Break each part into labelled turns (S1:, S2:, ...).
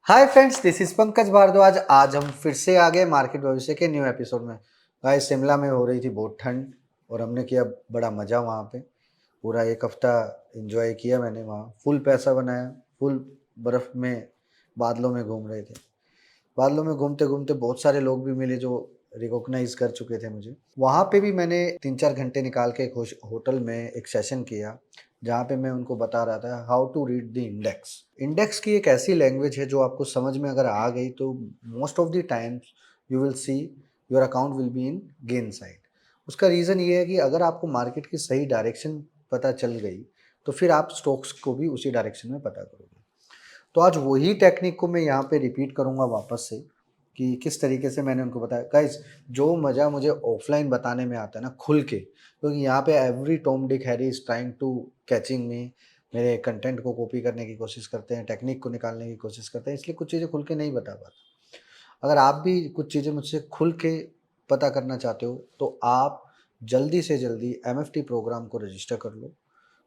S1: Hi friends, this is Pankaj Bhardwaj. आज हम फिर से आ गए मार्केट भविष्य के न्यू एपिसोड में। गाइस, शिमला में हो रही थी बहुत ठंड और हमने किया बड़ा मज़ा वहाँ पे। पूरा एक हफ्ता एंजॉय किया मैंने वहाँ, फुल पैसा बनाया, फुल बर्फ़ में बादलों में घूम रहे थे। बादलों में घूमते घूमते बहुत सारे लोग भी मिले जो रिकॉग्नाइज कर चुके थे मुझे। वहाँ पे भी मैंने 3-4 घंटे निकाल के एक होटल में एक सेशन किया, जहाँ पे मैं उनको बता रहा था how to read the index. Index की एक ऐसी लैंग्वेज है जो आपको समझ में अगर आ गई तो most of the times you will see your account will be in gain side. उसका रीज़न ये है कि अगर आपको मार्केट की सही डायरेक्शन पता चल गई तो फिर आप स्टॉक्स को भी उसी डायरेक्शन में पता करोगे। तो आज वही टेक्निक को मैं यहाँ पे रिपीट करूँगा वापस से कि किस तरीके से मैंने उनको बताया। गाइस, जो मज़ा मुझे ऑफलाइन बताने में आता है ना खुल के, क्योंकि यहाँ पे every Tom Dick Harry is trying to catching me. मेरे कंटेंट को कॉपी करने की कोशिश करते हैं, टेक्निक को निकालने की कोशिश करते हैं, इसलिए कुछ चीज़ें खुल के नहीं बता पाता। अगर आप भी कुछ चीज़ें मुझसे खुल के पता करना चाहते हो तो आप जल्दी से जल्दी एमएफटी प्रोग्राम को रजिस्टर कर लो,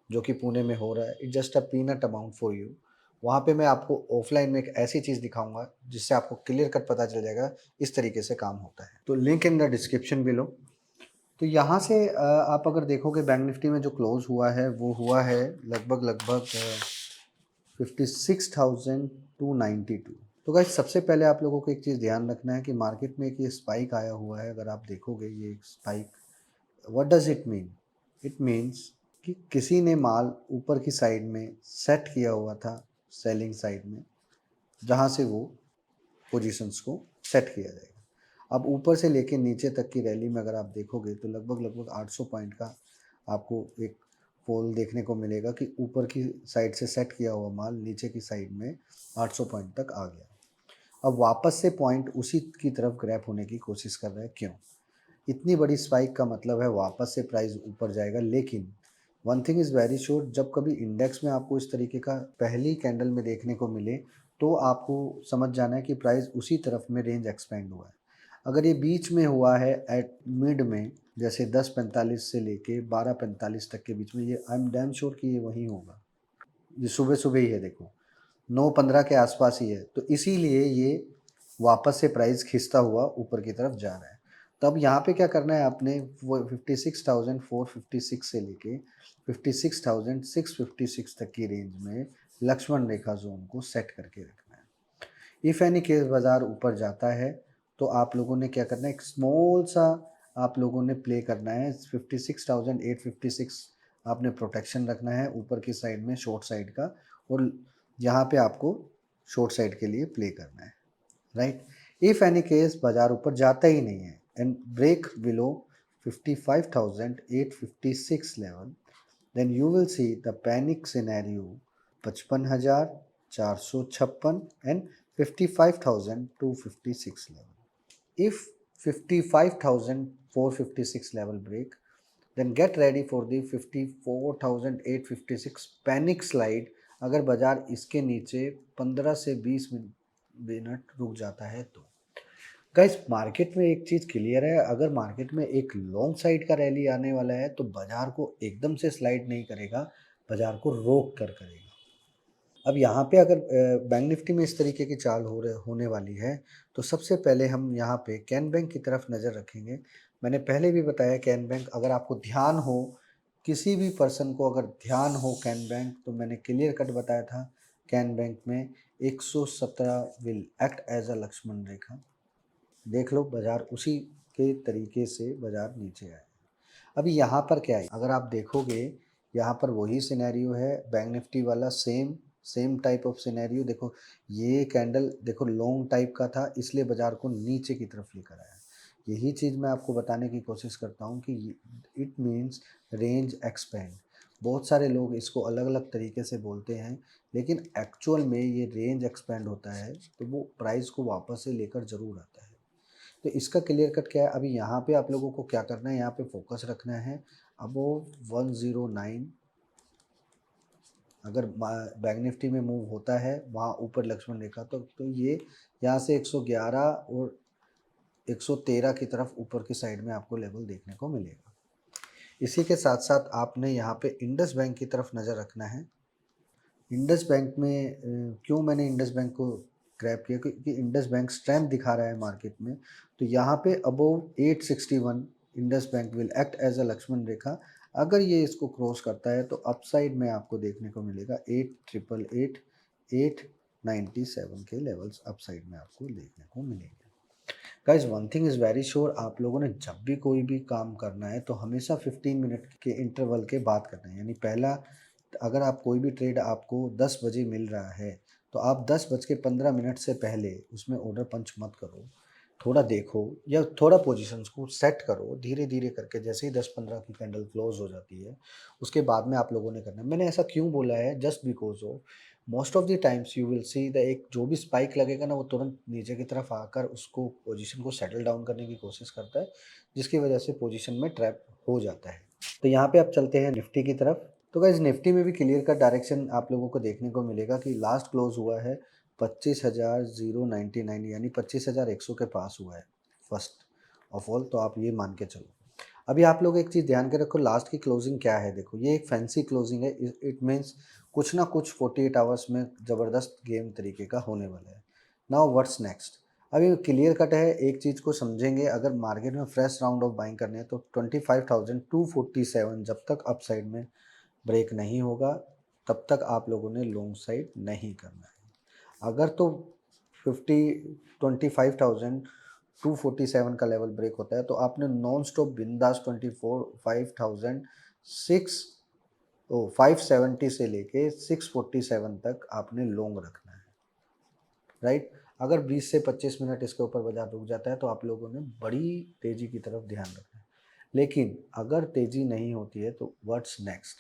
S1: जो कि पुणे में हो रहा है। It's just a peanut amount for you. वहाँ पे मैं आपको ऑफलाइन में एक ऐसी चीज़ दिखाऊँगा जिससे आपको क्लियर कट पता चल जाएगा इस तरीके से काम होता है। तो link in the description below. तो यहाँ से आप अगर देखोगे बैंक निफ्टी में जो क्लोज़ हुआ है वो हुआ है लगभग 56,292। तो गाइस, सबसे पहले आप लोगों को एक चीज़ ध्यान रखना है कि मार्केट में एक ये स्पाइक आया हुआ है। अगर आप देखोगे ये spike, what does it mean? It means कि किसी ने माल ऊपर की साइड में सेट किया हुआ था, सेलिंग साइड में, जहाँ से वो पोजीशंस को सेट किया जाएगा। अब ऊपर से लेके नीचे तक की रैली में अगर आप देखोगे तो लगभग 800 पॉइंट का आपको एक फॉल देखने को मिलेगा कि ऊपर की साइड से सेट किया हुआ माल नीचे की साइड में 800 पॉइंट तक आ गया। अब वापस से पॉइंट उसी की तरफ ग्रैप होने की कोशिश कर रहा है। क्यों? इतनी बड़ी स्पाइक का मतलब है वापस से प्राइस ऊपर जाएगा। लेकिन one thing is very sure, जब कभी इंडेक्स में आपको इस तरीके का पहली कैंडल में देखने को मिले तो आपको समझ जाना है कि प्राइस उसी तरफ में रेंज एक्सपेंड हुआ है। अगर ये बीच में हुआ है एट मिड में, जैसे 10:45 से लेके 12:45 तक के बीच में, ये आई एम डैम श्योर कि ये वहीं होगा। ये सुबह सुबह ही है, देखो 9:15 के आसपास ही है। तो इसीलिए ये वापस से प्राइस खिंचता हुआ ऊपर की तरफ जा रहा है। तब यहाँ पे क्या करना है आपने, वो 56,456 से लेके 56,656 तक की रेंज में लक्ष्मण रेखा जोन को सेट करके रखना है। इफ़ एनी केस बाज़ार ऊपर जाता है तो आप लोगों ने क्या करना है, एक स्मॉल सा आप लोगों ने प्ले करना है। 56,856 आपने प्रोटेक्शन रखना है ऊपर की साइड में, शॉर्ट साइड का। और यहाँ पे आपको शॉर्ट साइड के लिए प्ले करना है, राइट। इफ़ एनी केस बाज़ार ऊपर जाता ही नहीं है and break below 55,856 level, then you will see the panic scenario 55,456 and 55,256 level. If 55,456 level break, then get ready for the 54,856 panic slide. अगर बाजार इसके नीचे 15 से 20 मिनट रुक जाता है तो गाइस, मार्केट में एक चीज़ क्लियर है, अगर मार्केट में एक लॉन्ग साइड का रैली आने वाला है तो बाजार को एकदम से स्लाइड नहीं करेगा, बाजार को रोक कर करेगा। अब यहाँ पे अगर बैंक निफ्टी में इस तरीके की चाल होने वाली है तो सबसे पहले हम यहाँ पे कैन बैंक की तरफ नज़र रखेंगे। मैंने पहले भी बताया कैन बैंक, अगर आपको ध्यान हो, किसी भी पर्सन को अगर ध्यान हो कैन बैंक, तो मैंने क्लियर कट बताया था कैन बैंक में 117 will act as a Lakshman rekha. देख लो, बाजार उसी के तरीके से बाजार नीचे आया। अभी यहाँ पर क्या है, अगर आप देखोगे यहाँ पर वही सिनेरियो है बैंक निफ्टी वाला, same same type of scenario. देखो ये कैंडल देखो लॉन्ग टाइप का था, इसलिए बाजार को नीचे की तरफ लेकर आया। यही चीज़ मैं आपको बताने की कोशिश करता हूँ कि इट मीन्स रेंज एक्सपेंड। बहुत सारे लोग इसको अलग अलग तरीके से बोलते हैं, लेकिन एक्चुअल में ये रेंज एक्सपेंड होता है तो वो प्राइस को वापस से लेकर ज़रूर आता है। तो इसका क्लियर कट क्या है, अभी यहाँ पे आप लोगों को क्या करना है, यहाँ पे फोकस रखना है। अब वो 109 अगर बैंक निफ्टी में मूव होता है वहाँ ऊपर लक्ष्मण रेखा, तो ये यहाँ से 111 और 113 की तरफ ऊपर की साइड में आपको लेवल देखने को मिलेगा। इसी के साथ साथ आपने यहाँ पे इंडस बैंक की तरफ नज़र रखना है। इंडस बैंक में क्यों मैंने इंडस बैंक को ग्रैब किया क्योंकि इंडस बैंक स्ट्रेंथ दिखा रहा है मार्केट में। तो यहाँ पे above 861 Indus bank will act as a Lakshman rekha. अगर ये इसको क्रॉस करता है तो अपसाइड में आपको देखने को मिलेगा 888 897 के लेवल्स अपसाइड में आपको देखने को मिलेंगे। Guys one thing is very sure, आप लोगों ने जब भी कोई भी काम करना है तो हमेशा 15 मिनट के इंटरवल के बाद करना है। यानी पहला, अगर आप कोई भी ट्रेड आपको 10 बजे मिल रहा है तो आप 10:15 से पहले उसमें ऑर्डर पंच मत करो, थोड़ा देखो या थोड़ा पोजीशंस को सेट करो धीरे धीरे करके। जैसे ही 10-15 की कैंडल क्लोज हो जाती है उसके बाद में आप लोगों ने करना है। मैंने ऐसा क्यों बोला है, just because of most of the times you will see the एक जो भी स्पाइक लगेगा ना वो तुरंत नीचे की तरफ आकर उसको पोजीशन को सेटल डाउन करने की कोशिश करता है, जिसकी वजह से पोजीशन में ट्रैप हो जाता है। तो यहाँ पे आप चलते हैं निफ्टी की तरफ। तो गाइज निफ्टी में भी क्लियर कट डायरेक्शन आप लोगों को देखने को मिलेगा कि लास्ट क्लोज हुआ है 25,099 यानी 25,100 के पास हुआ है फर्स्ट ऑफ ऑल। तो आप ये मान के चलो। अभी आप लोग एक चीज़ ध्यान के रखो, लास्ट की क्लोजिंग क्या है। देखो ये एक फैंसी क्लोजिंग है, इट मीन्स कुछ ना कुछ 48 आवर्स में ज़बरदस्त गेम तरीके का होने वाला है। नाउ व्हाट्स नेक्स्ट, अभी क्लियर कट है, एक चीज़ को समझेंगे। अगर मार्केट में फ्रेश राउंड ऑफ बाइंग करने हैं तो 25,247 जब तक अपसाइड में ब्रेक नहीं होगा तब तक आप लोगों ने लॉन्ग साइड नहीं करना है। अगर तो 25,247 का लेवल ब्रेक होता है तो आपने नॉन स्टॉप बिंदास 570 से लेके 647 तक आपने लॉन्ग रखना है, राइट। अगर 20 से 25 मिनट इसके ऊपर बाजार रुक जाता है तो आप लोगों ने बड़ी तेज़ी की तरफ ध्यान रखना है। लेकिन अगर तेज़ी नहीं होती है तो व्हाट्स नेक्स्ट,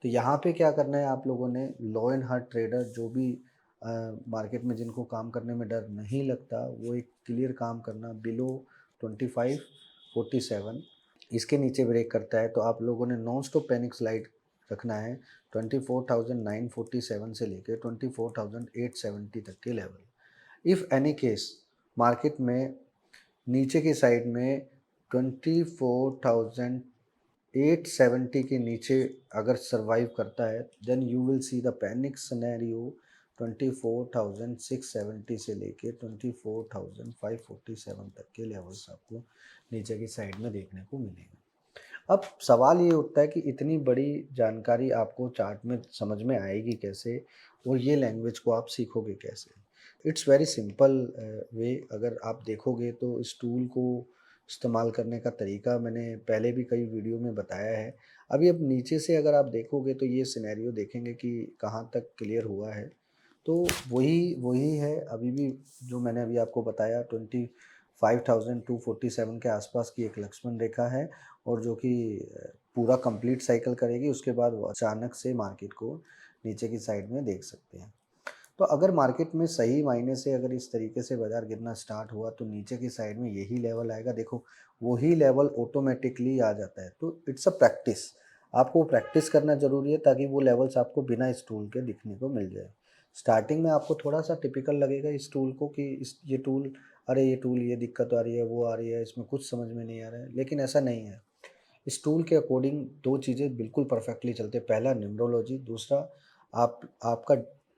S1: तो यहाँ पे क्या करना है आप लोगों ने, लो एंड हार्ड ट्रेडर जो भी मार्केट में जिनको काम करने में डर नहीं लगता वो एक क्लियर काम करना बिलो 2547 इसके नीचे ब्रेक करता है तो आप लोगों ने नॉन स्टॉप पैनिक स्लाइड रखना है 24,947 से लेकर 24,870 तक के level. If any case market में नीचे की साइड में 24,870 के नीचे अगर सरवाइव करता है then you will see the panic scenario 24,670 से लेके 24,547 तक के लेवल्स आपको नीचे की साइड में देखने को मिलेंगे। अब सवाल ये उठता है कि इतनी बड़ी जानकारी आपको चार्ट में समझ में आएगी कैसे और ये लैंग्वेज को आप सीखोगे कैसे। It's very simple way. अगर आप देखोगे तो इस टूल को इस्तेमाल करने का तरीका मैंने पहले भी कई वीडियो में बताया है। अभी अब नीचे से अगर आप देखोगे तो ये सिनेरियो देखेंगे कि कहाँ तक क्लियर हुआ है। तो वही वही है अभी भी जो मैंने अभी आपको बताया, 25,247 के आसपास की एक लक्ष्मण रेखा है और जो कि पूरा कंप्लीट साइकिल करेगी। उसके बाद वो अचानक से मार्केट को नीचे की साइड में देख सकते हैं। तो अगर मार्केट में सही मायने से अगर इस तरीके से बाजार गिरना स्टार्ट हुआ तो नीचे की साइड में यही लेवल आएगा। देखो वही लेवल ऑटोमेटिकली आ जाता है। तो इट्स अ प्रैक्टिस, आपको प्रैक्टिस करना ज़रूरी है ताकि वो लेवल्स आपको बिना इस टूल के दिखने को मिल जाए। स्टार्टिंग में आपको थोड़ा सा टिपिकल लगेगा इस टूल को कि इस ये टूल, अरे ये टूल ये दिक्कत आ रही है वो आ रही है, इसमें कुछ समझ में नहीं आ रहा है, लेकिन ऐसा नहीं है। इस टूल के अकॉर्डिंग दो चीज़ें बिल्कुल परफेक्टली चलते हैं। पहला न्यूमरोलॉजी, दूसरा आपका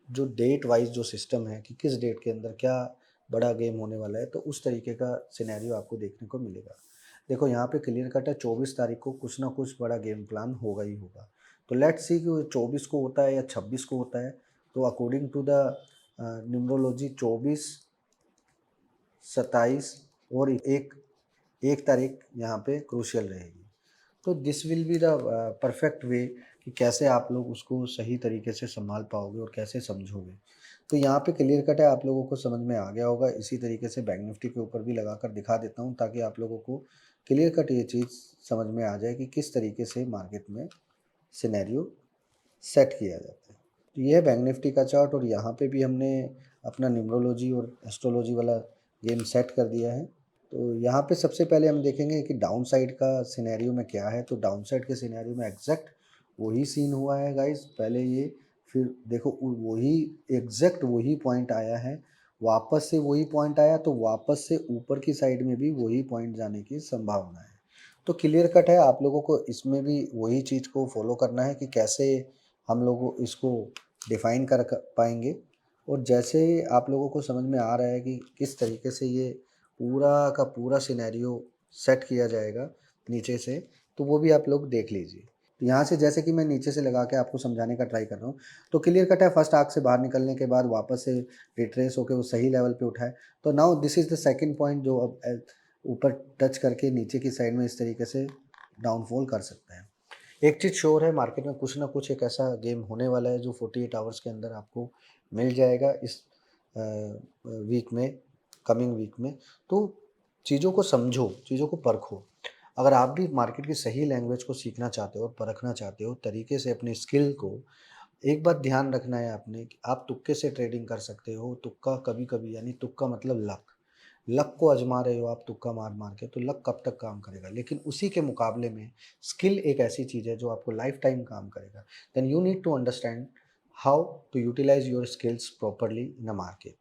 S1: जो डेट वाइज जो सिस्टम है कि किस डेट के अंदर क्या बड़ा गेम होने वाला है, तो उस तरीके का सिनेरियो आपको देखने को मिलेगा। देखो यहाँ पे क्लियर कट है 24 तारीख को कुछ ना कुछ बड़ा गेम प्लान होगा ही होगा। तो लेट्स सी कि वो 24 को होता है या 26 को होता है। तो अकॉर्डिंग टू द न्यूमरोलॉजी 24, 27 और एक तारीख यहाँ पे क्रूशियल रहेगी। तो this will be the perfect way कि कैसे आप लोग उसको सही तरीके से संभाल पाओगे और कैसे समझोगे। तो यहाँ पे क्लियर कट है, आप लोगों को समझ में आ गया होगा। इसी तरीके से बैंक निफ्टी के ऊपर भी लगाकर दिखा देता हूँ ताकि आप लोगों को क्लियर कट ये चीज़ समझ में आ जाए कि किस तरीके से मार्केट में सिनेरियो सेट किया जाता है। तो ये है बैंक निफ्टी का चार्ट और यहाँ पे भी हमने अपना न्यूमरोलॉजी और एस्ट्रोलॉजी वाला गेम सेट कर दिया है। तो यहाँ पे सबसे पहले हम देखेंगे कि डाउन साइड का सिनेरियो में क्या है। तो डाउन साइड के सिनेरियो में एग्जैक्ट वही सीन हुआ है गाइस। पहले ये, फिर देखो वही एग्जैक्ट वही पॉइंट आया है, वापस से वही पॉइंट आया, तो वापस से ऊपर की साइड में भी वही पॉइंट जाने की संभावना है। तो क्लियर कट है, आप लोगों को इसमें भी वही चीज़ को फॉलो करना है कि कैसे हम लोग इसको डिफाइन कर पाएंगे। और जैसे आप लोगों को समझ में आ रहा है कि किस तरीके से ये पूरा का पूरा सिनेरियो सेट किया जाएगा नीचे से, तो वो भी आप लोग देख लीजिए। तो यहाँ से जैसे कि मैं नीचे से लगा के आपको समझाने का ट्राई कर रहा हूँ, तो क्लियर कट है फर्स्ट आर्क से बाहर निकलने के बाद वापस से रिट्रेस होके वो सही लेवल पे उठाए। तो now this is the second point जो अब ऊपर टच करके नीचे की साइड में इस तरीके से डाउनफॉल कर सकते हैं। एक चीज़ श्योर है, मार्केट में कुछ ना कुछ एक ऐसा गेम होने वाला है जो 48 आवर्स के अंदर आपको मिल जाएगा इस वीक में, कमिंग वीक में। तो चीज़ों को समझो, चीज़ों को परखो। अगर आप भी मार्केट की सही लैंग्वेज को सीखना चाहते हो और परखना चाहते हो तरीके से अपनी स्किल को, एक बात ध्यान रखना है आपने कि आप तुक्के से ट्रेडिंग कर सकते हो। तुक्का कभी-कभी, यानी तुक्का मतलब लक। लक को आज़मा रहे हो आप तुक्का मार-मार के, तो लक कब तक काम करेगा? लेकिन उसी के मुकाबले में स्किल एक ऐसी चीज़ है जो आपको लाइफ टाइम काम करेगा। Then you need to understand how to utilize your skills properly in a market.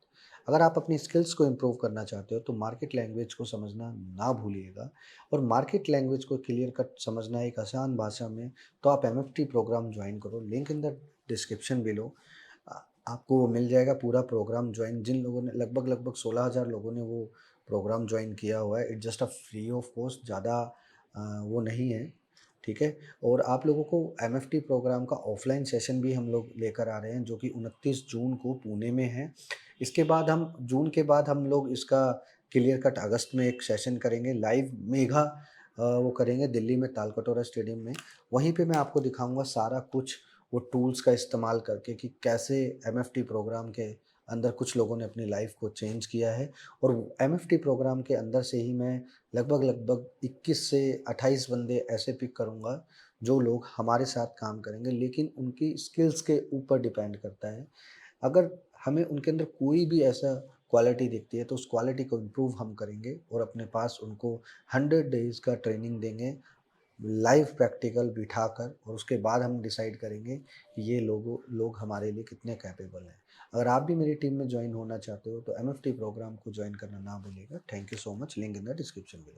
S1: अगर आप अपनी स्किल्स को इम्प्रूव करना चाहते हो तो मार्केट लैंग्वेज को समझना ना भूलिएगा। और मार्केट लैंग्वेज को क्लियर कट समझना एक आसान भाषा में, तो आप एमएफटी प्रोग्राम ज्वाइन करो, link in the description below. आपको वो मिल जाएगा पूरा प्रोग्राम ज्वाइन। जिन लोगों ने लगभग 16,000 लोगों ने वो प्रोग्राम ज्वाइन किया हुआ है, it's just a free of cost, ज़्यादा वो नहीं है, ठीक है। और आप लोगों को एमएफटी प्रोग्राम का ऑफलाइन सेशन भी हम लोग लेकर आ रहे हैं जो कि 29 जून को पुणे में है। इसके बाद हम जून के बाद हम लोग इसका क्लियर कट अगस्त में एक सेशन करेंगे लाइव मेगा, वो करेंगे दिल्ली में तालकटोरा स्टेडियम में। वहीं पे मैं आपको दिखाऊंगा सारा कुछ वो टूल्स का इस्तेमाल करके कि कैसे एमएफटी प्रोग्राम के अंदर कुछ लोगों ने अपनी लाइफ को चेंज किया है। और एमएफटी प्रोग्राम के अंदर से ही मैं लगभग 21 से 28 बंदे ऐसे पिक करूँगा जो लोग हमारे साथ काम करेंगे, लेकिन उनकी स्किल्स के ऊपर डिपेंड करता है। अगर हमें उनके अंदर कोई भी ऐसा क्वालिटी दिखती है तो उस क्वालिटी को इम्प्रूव हम करेंगे और अपने पास उनको 100 डेज़ का ट्रेनिंग देंगे, लाइव प्रैक्टिकल बिठाकर। और उसके बाद हम डिसाइड करेंगे कि ये लोग हमारे लिए कितने कैपेबल हैं। अगर आप भी मेरी टीम में ज्वाइन होना चाहते हो तो एमएफटी प्रोग्राम को ज्वाइन करना ना भूलिएगा। Thank you so much, link in the description below.